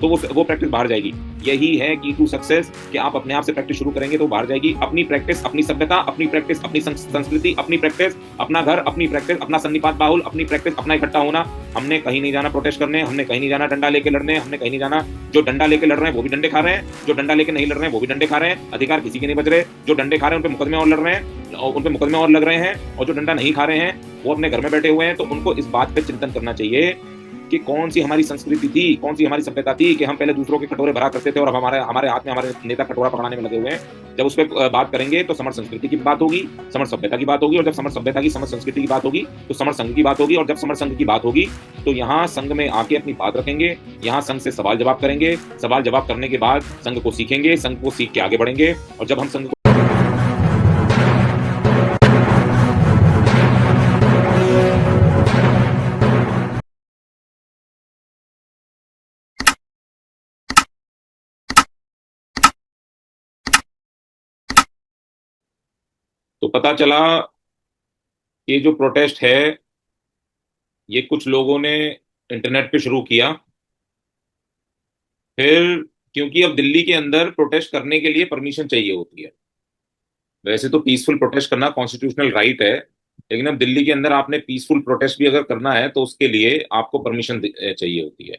तो वो प्रैक्टिस बाहर जाएगी। यही है की टू सक्सेस, कि आप अपने आप से प्रैक्टिस शुरू करेंगे तो बाहर जाएगी। अपनी प्रैक्टिस, अपनी सभ्यता, अपनी प्रैक्टिस, अपनी संस्कृति, अपनी प्रैक्टिस, अपना घर, अपनी प्रैक्टिस, अपना सन्निपात बाहुल, अपनी प्रैक्टिस, अपना इकट्ठा होना। हमने कहीं नहीं जाना प्रोटेस्ट करने, हमने कहीं नहीं जाना डंडा लेके लड़ने, हमने कहीं नहीं जाना। जो डंडा लेके लड़ रहे हैं वो भी डंडे खा रहे हैं, जो डंडा लेके नहीं लड़ रहे हैं वो भी डंडे खा रहे हैं। अधिकार किसी के नहीं बच रहे। जो डंडे खा रहे हैं उन पे मुकदमे और लड़ रहे हैं, उन पे मुकदमे और लग रहे हैं, और जो डंडा नहीं खा रहे हैं वो अपने घर में बैठे हुए हैं। तो उनको इस बात पे चिंतन करना चाहिए कि कौन सी हमारी संस्कृति थी, कौन सी हमारी सभ्यता थी कि हम पहले दूसरों के कटोरे भरा करते थे और अब हमारे हमारे हाथ में हमारे नेता कटोरा पकड़ाने में लगे हुए हैं। जब उस पर बात करेंगे तो समर संस्कृति की बात होगी, समर सभ्यता की बात होगी, और जब समर सभ्यता की समर संस्कृति की बात होगी तो समर संघ की बात होगी, और जब समर संघ की बात होगी तो यहाँ संघ में आके अपनी बात रखेंगे, यहाँ संघ से सवाल जवाब करेंगे, सवाल जवाब करने के बाद संघ को सीखेंगे, संघ को सीख के आगे बढ़ेंगे। और जब हम संघ तो पता चला ये जो प्रोटेस्ट है ये कुछ लोगों ने इंटरनेट पे शुरू किया। फिर क्योंकि अब दिल्ली के अंदर प्रोटेस्ट करने के लिए परमिशन चाहिए होती है। वैसे तो पीसफुल प्रोटेस्ट करना कॉन्स्टिट्यूशनल राइट है, लेकिन अब दिल्ली के अंदर आपने पीसफुल प्रोटेस्ट भी अगर करना है तो उसके लिए आपको परमिशन चाहिए होती है।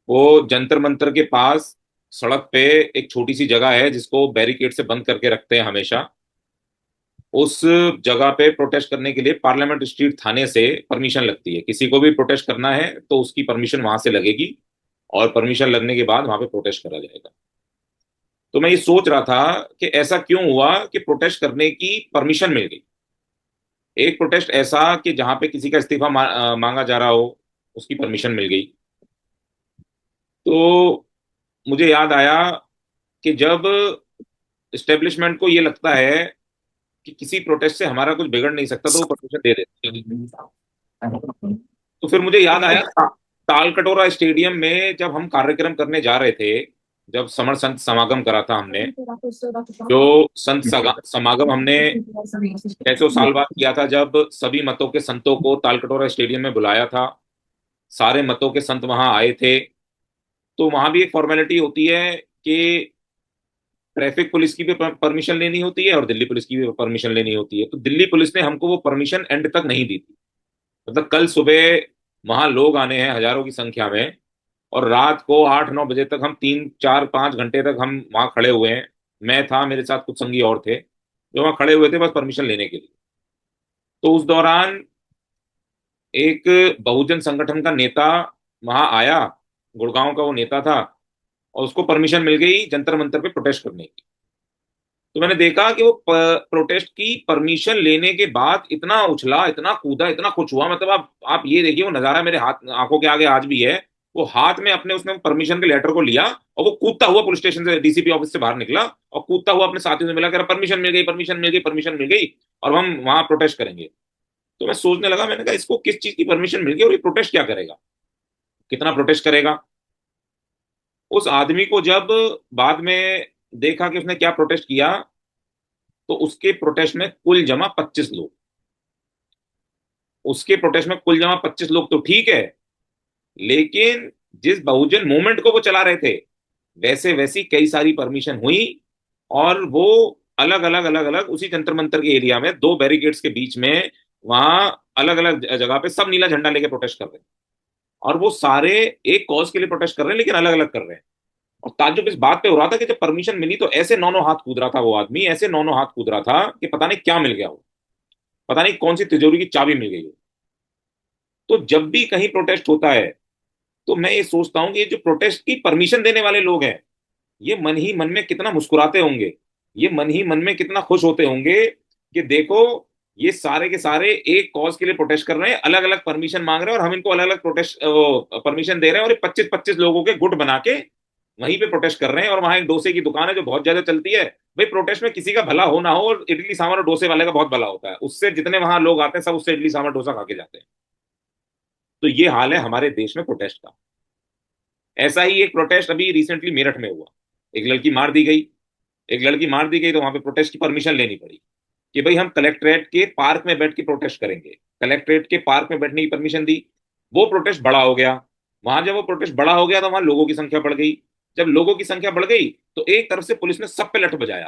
वो जंतर मंतर के पास सड़क पे एक छोटी सी जगह है जिसको बैरिकेड से बंद करके रखते हैं हमेशा। उस जगह पे प्रोटेस्ट करने के लिए पार्लियामेंट स्ट्रीट थाने से परमिशन लगती है। किसी को भी प्रोटेस्ट करना है तो उसकी परमिशन वहां से लगेगी, और परमिशन लगने के बाद वहां पे प्रोटेस्ट करा जाएगा। तो मैं ये सोच रहा था कि ऐसा क्यों हुआ कि प्रोटेस्ट करने की परमिशन मिल गई। एक प्रोटेस्ट ऐसा कि जहां पे किसी का इस्तीफा मांगा जा रहा हो, उसकी परमिशन मिल गई। तो मुझे याद आया कि जब इस्टेब्लिशमेंट को ये लगता है कि किसी प्रोटेस्ट से हमारा कुछ बिगड़ नहीं सकता तो वो परमिशन दे देते हैं। तो फिर मुझे याद आया तालकटोरा स्टेडियम में जब हम कार्यक्रम करने जा रहे थे, जब समर संत समागम करा था हमने, जो समागम हमने 600 साल बाद किया था, जब सभी मतों के संतों को तालकटोरा स्टेडियम में बुलाया था। सारे मतों के संत वहां आए थे। तो वहां भी एक फॉर्मेलिटी होती है कि ट्रैफिक पुलिस की भी परमिशन लेनी होती है और दिल्ली पुलिस की भी परमिशन लेनी होती है। तो दिल्ली पुलिस ने हमको वो परमिशन एंड तक नहीं दी थी। मतलब कल सुबह वहां लोग आने हैं हजारों की संख्या में, और रात को 8-9 बजे तक हम 3-4-5 घंटे तक हम वहां खड़े हुए हैं। मैं था, मेरे साथ कुछ संगी और थे जो वहां खड़े हुए थे बस परमिशन लेने के लिए। तो उस दौरान एक बहुजन संगठन का नेता वहां आया, गुड़गांव का वो नेता था, और उसको परमिशन मिल गई जंतर मंतर पे प्रोटेस्ट करने की। तो मैंने देखा कि वो प्रोटेस्ट की परमिशन लेने के बाद इतना उछला, इतना कूदा, इतना खुश हुआ। मतलब आप ये देखिए, वो नजारा मेरे हाथ आंखों के आगे आज भी है। वो हाथ में अपने उसने परमिशन के लेटर को लिया और वो कूदता हुआ पुलिस स्टेशन से, डीसीपी ऑफिस से बाहर निकला और कूदता हुआ अपने साथियों से मिला, कह रहा परमिशन मिल गई, परमिशन मिल गई, परमिशन मिल गई, और हम वहां प्रोटेस्ट करेंगे। तो मैं सोचने लगा, मैंने कहा इसको किस चीज की परमिशन मिल गई और ये प्रोटेस्ट क्या करेगा, कितना प्रोटेस्ट करेगा। उस आदमी को जब बाद में देखा कि उसने क्या प्रोटेस्ट किया, तो उसके प्रोटेस्ट में कुल जमा 25 लोग। उसके प्रोटेस्ट में कुल जमा 25 लोग तो ठीक है, लेकिन जिस बहुजन मूवमेंट को वो चला रहे थे वैसे वैसी कई सारी परमिशन हुई, और वो अलग अलग उसी जंतर मंतर के एरिया में दो बैरिकेड्स के बीच में, वहां अलग अलग जगह पे सब नीला झंडा लेके प्रोटेस्ट कर रहे हैं। और वो सारे एक कॉज के लिए प्रोटेस्ट कर रहे हैं, लेकिन अलग अलग कर रहे हैं। और ताज्जुब इस बात पे हो रहा था कि जब परमिशन मिली तो ऐसे नौ नौ हाथ कूद रहा था वो आदमी, ऐसे नौ नौ हाथ कूद रहा था कि पता नहीं क्या मिल गया हो, पता नहीं कौन सी तिजोरी की चाबी मिल गई हो। तो जब भी कहीं प्रोटेस्ट होता है तो मैं ये सोचता हूँ कि ये जो प्रोटेस्ट की परमिशन देने वाले लोग हैं, ये मन ही मन में कितना मुस्कुराते होंगे, ये मन ही मन में कितना खुश होते होंगे कि देखो, ये सारे के सारे एक कॉज के लिए प्रोटेस्ट कर रहे हैं, अलग अलग परमिशन मांग रहे हैं, और हम इनको अलग अलग प्रोटेस्ट परमिशन दे रहे हैं, और ये 25-25 लोगों के गुट बना के वहीं पे प्रोटेस्ट कर रहे हैं। और वहां एक डोसे की दुकान है जो बहुत ज्यादा चलती है। भाई प्रोटेस्ट में किसी का भला हो ना हो, और इडली सांभर और डोसे वाले का बहुत भला होता है, उससे जितने वहां लोग आते हैं सब उससे इडली सांभर डोसा खा के जाते हैं। तो ये हाल है हमारे देश में प्रोटेस्ट का। ऐसा ही एक प्रोटेस्ट अभी रिसेंटली मेरठ में हुआ। एक लड़की मार दी गई, एक लड़की मार दी गई, तो वहां पे प्रोटेस्ट की परमिशन लेनी पड़ी कि भाई हम कलेक्ट्रेट के पार्क में बैठ के प्रोटेस्ट करेंगे। कलेक्ट्रेट के पार्क में बैठने की परमिशन दी। वो प्रोटेस्ट बड़ा हो गया, वहां जब वो प्रोटेस्ट बड़ा हो गया तो वहां लोगों की संख्या बढ़ गई। जब लोगों की संख्या बढ़ गई तो एक तरफ से पुलिस ने सब पे लठ बजाया।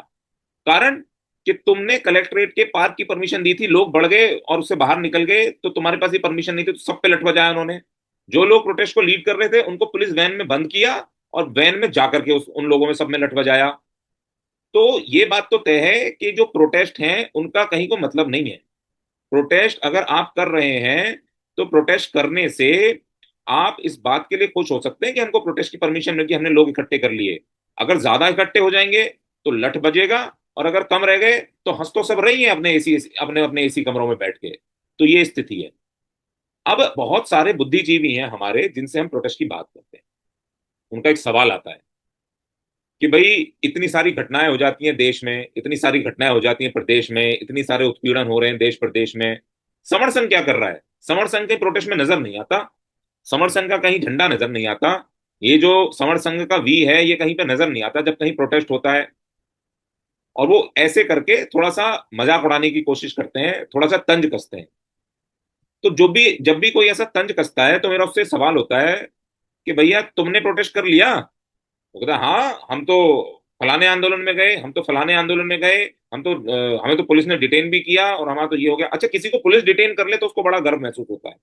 कारण कि तुमने कलेक्ट्रेट के पार्क की परमिशन दी थी, लोग बढ़ गए और उससे बाहर निकल गए, तो तुम्हारे पास ये परमिशन नहीं थी, तो सब पे लठ बजाया उन्होंने। जो लोग प्रोटेस्ट को लीड कर रहे थे उनको पुलिस वैन में बंद किया और वैन में जाकर के उन लोगों में सब में लठ बजाया। तो ये बात तो तय है कि जो प्रोटेस्ट हैं उनका कहीं को मतलब नहीं है। प्रोटेस्ट अगर आप कर रहे हैं तो प्रोटेस्ट करने से आप इस बात के लिए खुश हो सकते हैं कि हमको प्रोटेस्ट की परमिशन मिल गई, हमने लोग इकट्ठे कर लिए। अगर ज्यादा इकट्ठे हो जाएंगे तो लठ बजेगा, और अगर कम रह गए तो हंस तो सब रही हैं अपने एसी, अपने अपने एसी कमरों में बैठ के। तो ये स्थिति है। अब बहुत सारे बुद्धिजीवी हैं हमारे जिनसे हम प्रोटेस्ट की बात करते हैं। उनका एक सवाल आता है कि भाई इतनी सारी घटनाएं हो जाती हैं देश में, इतनी सारी घटनाएं हो जाती हैं प्रदेश में, इतनी सारे उत्पीड़न हो रहे हैं देश प्रदेश में, समर संघ क्या कर रहा है? समर संघ के प्रोटेस्ट में नजर नहीं आता, समर संघ का कहीं झंडा नजर नहीं आता, ये जो समर संघ का वी है ये कहीं पे नजर नहीं आता जब कहीं प्रोटेस्ट होता है। और वो ऐसे करके थोड़ा सा मजाक उड़ाने की कोशिश करते हैं, थोड़ा सा तंज कसते हैं। तो जो भी जब भी कोई ऐसा तंज कसता है तो मेरा उससे सवाल होता है कि भैया तुमने प्रोटेस्ट कर लिया? वो कहता है, हाँ हम तो फलाने आंदोलन में गए, हम तो फलाने आंदोलन में गए, हम तो हमें तो पुलिस ने डिटेन भी किया और हमारा तो ये हो गया। अच्छा, किसी को पुलिस डिटेन कर ले तो उसको बड़ा गर्व महसूस होता है।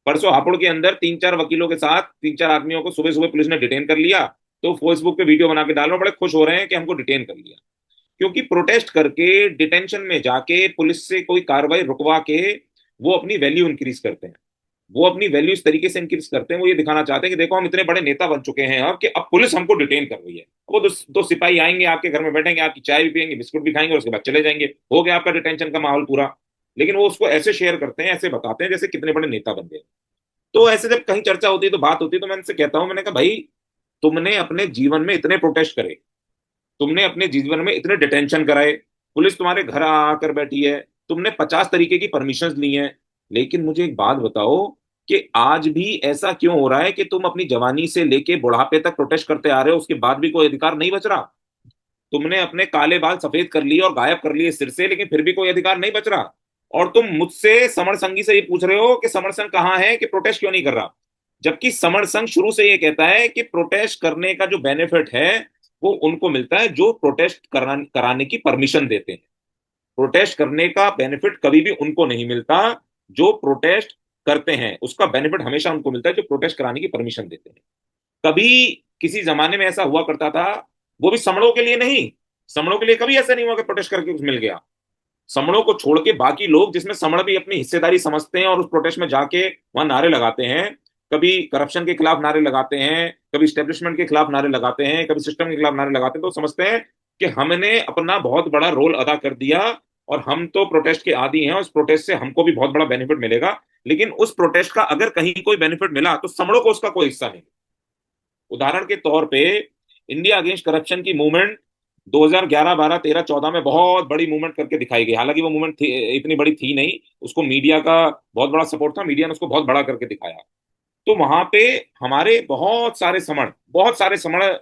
परसों हापुड़ के अंदर तीन चार वकीलों के साथ तीन चार आदमियों को सुबह सुबह पुलिस ने डिटेन कर लिया, तो फेसबुक पे वीडियो बना के डाल रहे हैं, बड़े खुश हो रहे हैं कि हमको डिटेन कर लिया। क्योंकि प्रोटेस्ट करके डिटेंशन में जाके पुलिस से कोई कार्रवाई रुकवा के वो अपनी वैल्यू इंक्रीज करते हैं। वो अपनी वैल्यू इस तरीके से इंक्रीज करते हैं, वो ये दिखाना चाहते हैं कि देखो हम इतने बड़े नेता बन चुके हैं अब कि अब पुलिस हमको डिटेन कर रही है। वो दो सिपाही आएंगे आपके घर में, बैठेंगे, आपकी चाय भी पियेंगे, बिस्कुट भी खाएंगे और उसके बाद चले जाएंगे, हो गया आपका डिटेंशन का माहौल पूरा। लेकिन वो उसको ऐसे शेयर करते हैं, ऐसे बताते हैं जैसे कितने बड़े नेता बन गए। तो ऐसे जब कहीं चर्चा होती है तो बात होती है, तो मैं इनसे कहता हूं, मैंने कहा भाई तुमने अपने जीवन में इतने प्रोटेस्ट करे, तुमने अपने जीवन में इतने डिटेंशन कराए, पुलिस तुम्हारे घर आकर बैठी है, तुमने 50 तरीके की परमिशन ली हैं, लेकिन मुझे एक बात बताओ कि आज भी ऐसा क्यों हो रहा है कि तुम अपनी जवानी से लेके बुढ़ापे तक प्रोटेस्ट करते आ रहे हो, उसके बाद भी कोई अधिकार नहीं बच रहा? तुमने अपने काले बाल सफेद कर लिए और गायब कर लिए सिर से, लेकिन फिर भी कोई अधिकार नहीं बच रहा। और तुम मुझसे समर संघी से ये पूछ रहे हो कि समर संघ कहाँ है, कि प्रोटेस्ट क्यों नहीं कर रहा? जबकि समर संघ शुरू से ये कहता है कि प्रोटेस्ट करने का जो बेनिफिट है वो उनको मिलता है जो प्रोटेस्ट कराने की परमिशन देते हैं। प्रोटेस्ट करने का बेनिफिट कभी भी उनको नहीं मिलता जो प्रोटेस्ट करते हैं, उसका बेनिफिट हमेशा उनको मिलता है जो प्रोटेस्ट कराने की परमिशन देते हैं। कभी किसी जमाने में ऐसा हुआ करता था, वो भी समड़ों के लिए नहीं, समड़ों के लिए कभी ऐसा नहीं हुआ कि प्रोटेस्ट करके कुछ मिल गया। समड़ों को छोड़ के बाकी लोग, जिसमें समड़ भी अपनी हिस्सेदारी समझते हैं और उस प्रोटेस्ट में जाके वहां नारे लगाते हैं, कभी करप्शन के खिलाफ नारे लगाते हैं, कभी स्टेब्लिशमेंट के खिलाफ नारे लगाते हैं, कभी सिस्टम के खिलाफ नारे लगाते हैं, तो समझते हैं कि हमने अपना बहुत बड़ा रोल अदा कर दिया और हम तो प्रोटेस्ट के आदी हैं, उस प्रोटेस्ट से हमको भी बहुत बड़ा बेनिफिट मिलेगा। लेकिन उस प्रोटेस्ट का अगर कहीं कोई बेनिफिट मिला तो समड़ों को उसका कोई हिस्सा नहीं। उदाहरण के तौर पे इंडिया अगेंस्ट करप्शन की मूवमेंट 2011 12 13 14 में बहुत बड़ी मूवमेंट करके दिखाई गई। हालांकि वो मूवमेंट इतनी बड़ी थी नहीं, उसको मीडिया का बहुत बड़ा सपोर्ट था, मीडिया ने उसको बहुत बड़ा करके दिखाया। तो वहां पे हमारे बहुत सारे समण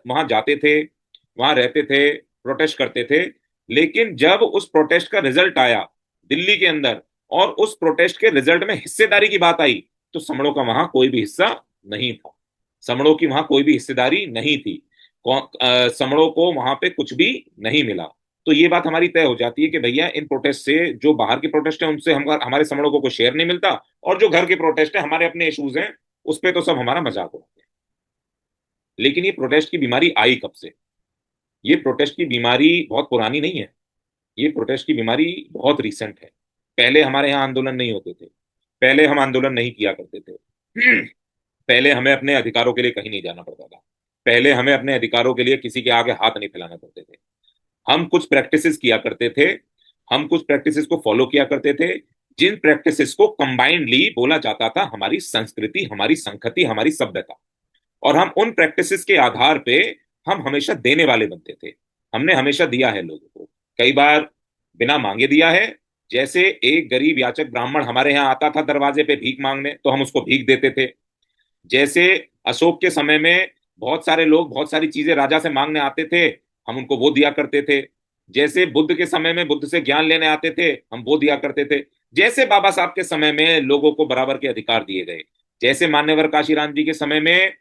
वहां जाते थे, वहां रहते थे, प्रोटेस्ट करते थे। लेकिन जब उस प्रोटेस्ट का रिजल्ट आया दिल्ली के अंदर और उस प्रोटेस्ट के रिजल्ट में हिस्सेदारी की बात आई, तो समड़ों का वहां कोई भी हिस्सा नहीं था। समड़ों की वहां कोई भी हिस्सेदारी नहीं थी। समड़ों को वहां पे कुछ भी नहीं मिला। तो ये बात हमारी तय हो जाती है कि भैया इन प्रोटेस्ट से, जो बाहर के प्रोटेस्ट है उनसे हम हमारे समड़ों को कोई शेयर नहीं मिलता, और जो घर के प्रोटेस्ट है हमारे अपने इश्यूज हैं उस पर तो सब हमारा मजाक उड़ाते हैं। लेकिन ये प्रोटेस्ट की बीमारी आई कब से? ये प्रोटेस्ट की बीमारी बहुत पुरानी नहीं है, ये प्रोटेस्ट की बीमारी बहुत रिसेंट है। पहले हमारे यहाँ आंदोलन नहीं होते थे, पहले हम आंदोलन नहीं किया करते थे, पहले हमें अपने अधिकारों के लिए कहीं नहीं जाना पड़ता था, पहले हमें अपने अधिकारों के लिए किसी के आगे हाथ नहीं फैलाना पड़ते थे। हम कुछ प्रैक्टिसेस किया करते थे, हम कुछ प्रैक्टिसेस को फॉलो किया करते थे, जिन प्रैक्टिसेस को कंबाइंडली बोला जाता था हमारी संस्कृति, हमारी संस्कृति, हमारी सभ्यता। और हम उन प्रैक्टिसेस के आधार पे हम हमेशा देने वाले बनते थे। हमने हमेशा दिया है लोगों को, कई बार बिना मांगे दिया है। जैसे एक गरीब याचक ब्राह्मण हमारे यहाँ आता था दरवाजे पे भीख मांगने, तो हम उसको भीख देते थे। जैसे अशोक के समय में बहुत सारे लोग बहुत सारी चीजें राजा से मांगने आते थे, हम उनको वो दिया करते थे। जैसे बुद्ध के समय में बुद्ध से ज्ञान लेने आते थे, हम वो दिया करते थे। जैसे बाबा साहब के समय में लोगों को बराबर के अधिकार दिए गए, जैसे मान्यवर काशीराम जी के समय में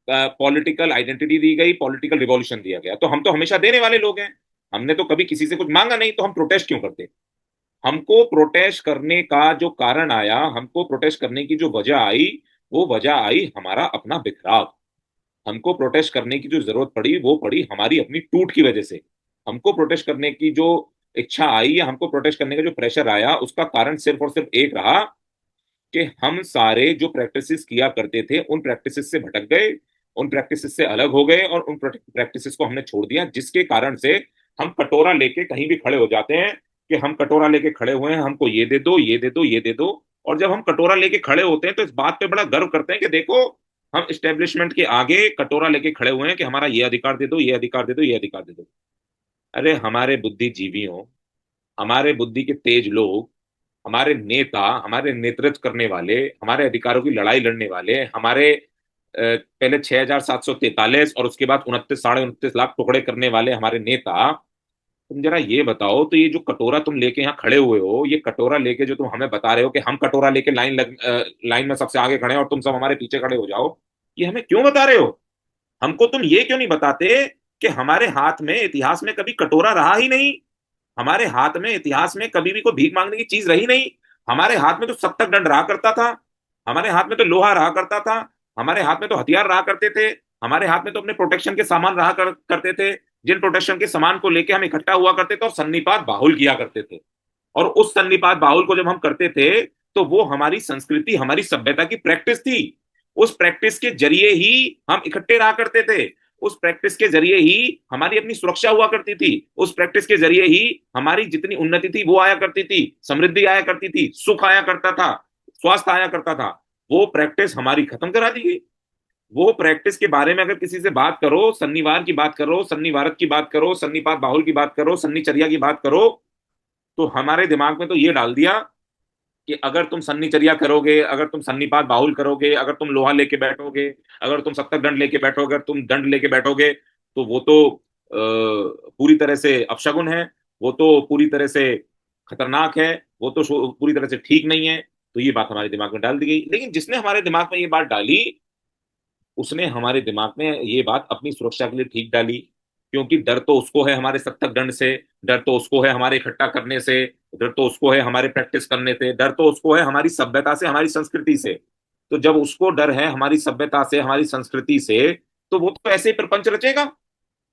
पॉलिटिकल आइडेंटिटी दी गई, पॉलिटिकल रिवॉल्यूशन दिया गया, तो हम तो हमेशा देने वाले लोग हैं। हमने तो कभी किसी से कुछ मांगा नहीं, तो हम प्रोटेस्ट क्यों करते? हमको प्रोटेस्ट करने का जो कारण आया, हमको प्रोटेस्ट करने की जो वजह आई, वो वजह आई हमारा अपना बिखराव। हमको प्रोटेस्ट करने की जो जरूरत पड़ी, वो पड़ी हमारी अपनी टूट की वजह से। हमको प्रोटेस्ट करने की जो इच्छा आई, या हमको प्रोटेस्ट करने का जो प्रेशर आया, उसका कारण सिर्फ और सिर्फ एक रहा कि हम सारे जो प्रैक्टिसेस किया करते थे, उन प्रैक्टिसेस से भटक गए, उन प्रैक्टिसेस से अलग हो गए, और उन प्रैक्टिसेस को हमने छोड़ दिया, जिसके कारण से हम कटोरा लेके कहीं भी खड़े हो जाते हैं कि हम कटोरा लेके खड़े हुए हैं, हमको ये दे दो, ये दे दो, ये दे दो। और जब हम कटोरा लेके खड़े होते हैं तो इस बात पे बड़ा गर्व करते हैं कि देखो, हम इस्टेब्लिशमेंट के आगे कटोरा लेके खड़े हुए हैं कि हमारा ये अधिकार दे दो, ये अधिकार दे दो, ये अधिकार दे दो। अरे हमारे बुद्धिजीवियों, हमारे बुद्धि के तेज लोग, हमारे नेता, हमारे नेतृत्व करने वाले, हमारे अधिकारों की लड़ाई लड़ने वाले, हमारे पहले 6,743 और उसके बाद 29 साढ़े 29 लाख टुकड़े करने वाले हमारे नेता, तुम जरा ये बताओ, तो ये जो कटोरा तुम लेके यहाँ खड़े हुए हो, ये कटोरा लेके जो तुम हमें बता रहे हो कि हम कटोरा लेके लाइन में सबसे आगे खड़े हैं और तुम सब हमारे पीछे खड़े हो जाओ, ये हमें क्यों बता रहे हो? हमको तुम ये क्यों नहीं बताते कि हमारे हाथ में इतिहास में कभी कटोरा रहा ही नहीं, हमारे हाथ में इतिहास में कभी भी कोई भीख मांगने की चीज रही नहीं। हमारे हाथ में तो सख्त दंड रहा करता था, हमारे हाथ में तो लोहा रहा करता था, हमारे हाथ में तो हथियार रहा करते थे, हमारे हाथ में तो अपने प्रोटेक्शन के सामान करते थे, जिन प्रोटेक्शन के सामान को लेके हम इकट्ठा हुआ करते थे और सन्निपात बाहुल किया करते थे। और उस सन्निपात बाहुल को जब हम करते थे, तो वो हमारी संस्कृति, हमारी सभ्यता की प्रैक्टिस थी। उस प्रैक्टिस के जरिए ही हम इकट्ठे रहा करते थे, उस प्रैक्टिस के जरिए ही हमारी अपनी सुरक्षा हुआ करती थी, उस प्रैक्टिस के जरिए ही हमारी जितनी उन्नति थी वो आया करती थी, समृद्धि आया करती थी, सुख आया करता था, स्वास्थ्य आया करता था। वो प्रैक्टिस हमारी खत्म करा दी गई। वो प्रैक्टिस के बारे में अगर किसी से बात करो, सन्निवार की बात करो, सन्निवारक की बात करो, सन्निपात बाहुल की बात करो, सन्निचर्या की बात करो, तो हमारे दिमाग में तो ये डाल दिया कि अगर तुम सन्निचर्या करोगे, अगर तुम सन्निपात बाहुल करोगे, अगर तुम लोहा लेके बैठोगे, अगर तुम सख्त दंड लेके बैठोगे, अगर तुम दंड लेके बैठोगे, तो वो तो पूरी तरह से अपशगुन है, वो तो पूरी तरह से खतरनाक है, वो तो पूरी तरह से ठीक नहीं है। तो ये बात हमारे दिमाग में डाल दी गई। लेकिन जिसने हमारे दिमाग में ये बात डाली, उसने हमारे दिमाग में ये बात अपनी सुरक्षा के लिए ठीक डाली, क्योंकि डर तो उसको है हमारे सख्त दंड से, डर तो उसको है हमारे इकट्ठा करने से, डर तो उसको है हमारे प्रैक्टिस करने से, डर तो उसको है हमारी सभ्यता से, हमारी संस्कृति से। तो जब उसको डर है हमारी सभ्यता से, हमारी संस्कृति से, तो वो तो ऐसे ही प्रपंच रचेगा।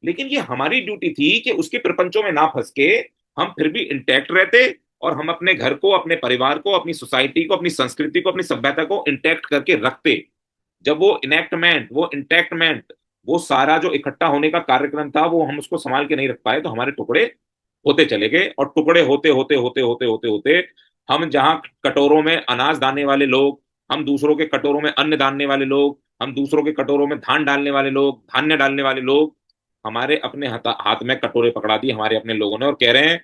लेकिन ये हमारी ड्यूटी थी कि उसके प्रपंचों में ना फंस के हम फिर भी इंटैक्ट रहते, और हम अपने घर को, अपने परिवार को, अपनी सोसाइटी को, अपनी संस्कृति को, अपनी सभ्यता को इंटैक्ट करके रखते। जब वो इनेक्टमेंट, वो इंटैक्टमेंट, वो सारा जो इकट्ठा होने का कार्यक्रम था, वो हम उसको संभाल के नहीं रख पाए, तो हमारे टुकड़े होते चले गए। और टुकड़े होते होते होते होते होते होते हम जहां कटोरों में अनाज डालने वाले लोग, हम दूसरों के कटोरों में अन्न डालने वाले लोग, हम दूसरों के कटोरों में धान डालने वाले लोग, धान्य डालने वाले लोग, हमारे अपने हाथ में कटोरे पकड़ा दिए हमारे अपने लोगों ने, और कह रहे हैं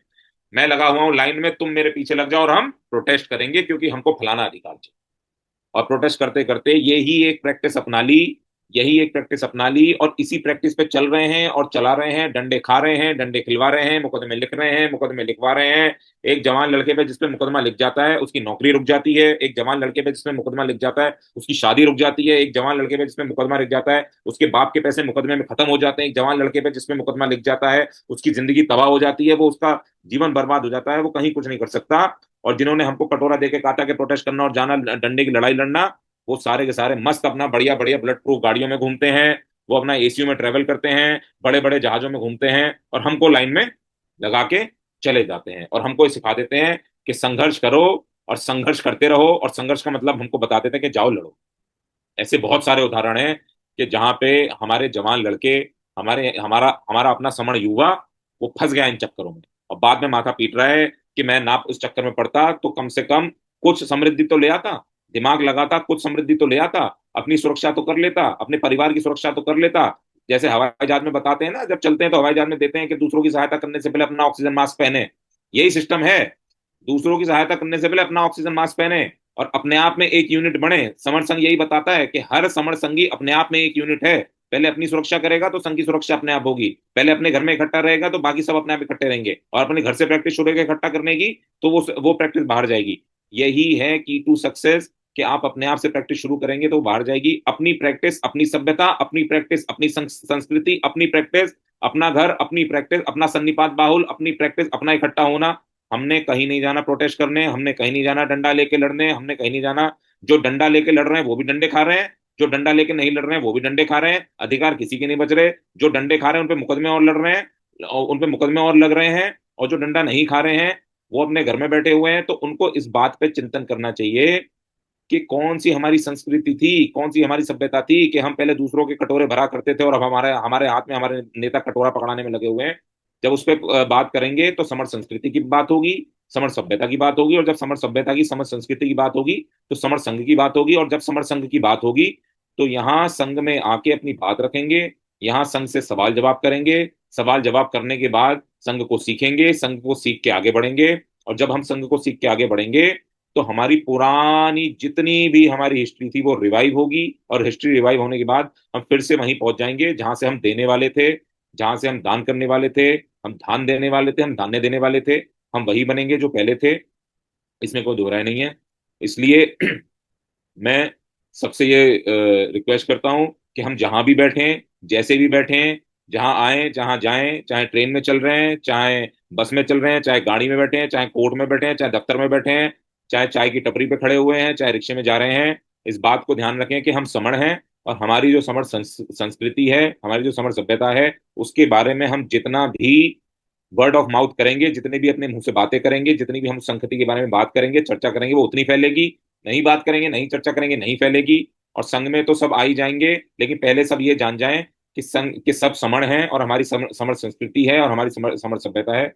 मैं लगा हुआ हूं लाइन में, तुम मेरे पीछे लग जाओ और हम प्रोटेस्ट करेंगे क्योंकि हमको फलाना अधिकार चाहिए। और प्रोटेस्ट करते करते यही एक प्रैक्टिस अपना ली, यही एक प्रैक्टिस अपना ली, और इसी प्रैक्टिस पे चल रहे हैं और चला रहे हैं, डंडे खा रहे हैं, डंडे खिलवा रहे हैं, मुकदमे लिख रहे हैं, मुकदमे लिखवा रहे हैं। एक जवान लड़के पे जिसपे मुकदमा लिख जाता है उसकी नौकरी रुक जाती है, एक जवान लड़के पे जिसपे मुकदमा लिख जाता है उसकी शादी रुक जाती है, एक जवान लड़के पे जिसपे मुकदमा लिख जाता है उसके बाप के पैसे मुकदमे में खत्म हो जाते हैं, एक जवान लड़के पे जिसपे मुकदमा लिख जाता है उसकी जिंदगी तबाह हो जाती है, वो उसका जीवन बर्बाद हो जाता है, वो कहीं कुछ नहीं कर सकता। और जिन्होंने हमको कटोरा देके कहा था कि प्रोटेस्ट करना और जाना, डंडे की लड़ाई लड़ना, वो सारे के सारे मस्त अपना बढ़िया बढ़िया बुलेट प्रूफ गाड़ियों में घूमते हैं, वो अपना एसीयू में ट्रेवल करते हैं, बड़े बड़े जहाजों में घूमते हैं, और हमको लाइन में लगा के चले जाते हैं, और हमको ये सिखा देते हैं कि संघर्ष करो, और संघर्ष करते रहो, और संघर्ष का मतलब हमको बता देते हैं कि जाओ लड़ो। ऐसे बहुत सारे उदाहरण हैं कि जहां पे हमारे जवान लड़के, हमारे हमारा हमारा अपना समण युवा, वो फंस गया इन चक्करों में, और बाद में माथा पीट रहा है कि मैं ना उस चक्कर में पड़ता तो कम से कम कुछ समृद्धि तो ले आता, दिमाग लगाता, कुछ समृद्धि तो ले आता, अपनी सुरक्षा तो कर लेता, अपने परिवार की सुरक्षा तो कर लेता। जैसे हवाई जहाज में बताते हैं ना, जब चलते हैं तो हवाई जहाज में देते हैं कि दूसरों की सहायता करने से पहले अपना ऑक्सीजन मास्क पहने। यही सिस्टम है, दूसरों की सहायता करने से पहले अपना ऑक्सीजन मास्क पहने, और अपने आप में एक यूनिट बने। समर संघ यही बताता है कि हर समर संघी अपने आप में एक यूनिट है। पहले अपनी सुरक्षा करेगा तो संघ की सुरक्षा अपने आप होगी, पहले अपने घर में इकट्ठा रहेगा तो बाकी सब अपने आप इकट्ठे रहेंगे, और अपने घर से प्रैक्टिस शुरू इकट्ठा करने की, तो वो प्रैक्टिस बाहर जाएगी। यही है की टू सक्सेस, कि आप अपने आप से प्रैक्टिस शुरू करेंगे तो वो बाहर जाएगी। अपनी प्रैक्टिस अपनी सभ्यता, अपनी प्रैक्टिस अपनी संस्कृति, अपनी प्रैक्टिस अपना घर, अपनी प्रैक्टिस अपना सन्निपात बाहुल, अपनी प्रैक्टिस अपना इकट्ठा होना। हमने कहीं नहीं जाना प्रोटेस्ट करने, हमने कहीं नहीं जाना डंडा लेके लड़ने, हमने कहीं नहीं जाना। जो डंडा लेके लड़ रहे हैं वो भी डंडे खा रहे हैं, जो डंडा लेके नहीं लड़ रहे हैं वो भी डंडे खा रहे हैं। अधिकार किसी के नहीं बच रहे। जो डंडे खा रहे हैं उन पे मुकदमे और लड़ रहे हैं, और उन पे मुकदमे और लग रहे हैं। और जो डंडा नहीं खा रहे हैं वो अपने घर में बैठे हुए हैं। तो उनको इस बात पे चिंतन करना चाहिए कि कौन सी हमारी संस्कृति थी, कौन सी हमारी सभ्यता थी कि हम पहले दूसरों के कटोरे भरा करते थे और अब हमारे हमारे हाथ में हमारे नेता कटोरा पकड़ाने में लगे हुए हैं। जब उस पर बात करेंगे तो समर संस्कृति की बात होगी, समर सभ्यता की बात होगी। और जब समर सभ्यता की समर संस्कृति की बात होगी तो समर संघ की बात होगी। और जब समर संघ की बात होगी तो यहाँ संघ में आके अपनी बात रखेंगे, यहाँ संघ से सवाल जवाब करेंगे। सवाल जवाब करने के बाद संघ को सीखेंगे, संघ को सीख के आगे बढ़ेंगे। और जब हम संघ को सीख के आगे बढ़ेंगे तो हमारी पुरानी जितनी भी हमारी हिस्ट्री थी वो रिवाइव होगी। और हिस्ट्री रिवाइव होने के बाद हम फिर से वहीं पहुंच जाएंगे जहां से हम देने वाले थे, जहां से हम दान करने वाले थे, हम दान देने वाले थे, हम दाने देने वाले थे। हम वही बनेंगे जो पहले थे, इसमें कोई दो राय नहीं है। इसलिए मैं सबसे ये रिक्वेस्ट करता हूं कि हम जहां भी बैठें, जैसे भी बैठें, जहां आए जहां जाएं, चाहे ट्रेन में चल रहे हैं, चाहे बस में चल रहे हैं, चाहे गाड़ी में बैठे हैं, चाहे कोर्ट में बैठे हैं, चाहे दफ्तर में बैठे हैं, चाहे चाय की टपरी पे खड़े हुए हैं, चाहे रिक्शे में जा रहे हैं, इस बात को ध्यान रखें कि हम समण हैं। और हमारी जो समर संस्कृति है, हमारी जो समर सभ्यता है, उसके बारे में हम जितना भी वर्ड ऑफ माउथ करेंगे, जितने भी अपने मुंह से बातें करेंगे, जितनी भी हम संस्कृति के बारे में बात करेंगे, चर्चा करेंगे, वो उतनी फैलेगी। नहीं बात करेंगे, नहीं चर्चा करेंगे, नहीं फैलेगी। और संघ में तो सब आ ही जाएंगे, लेकिन पहले सब ये जान जाएं कि संघ के सब समण हैं और हमारी समर संस्कृति है और हमारी समर सभ्यता है।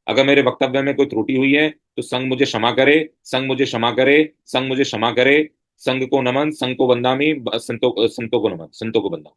अगर मेरे वक्तव्य में कोई त्रुटि हुई है तो संघ मुझे क्षमा करे, संघ मुझे क्षमा करे, संघ मुझे क्षमा करे। संघ को नमन, संघ को वंदामी, संतों को नमन, संतों को वंदना।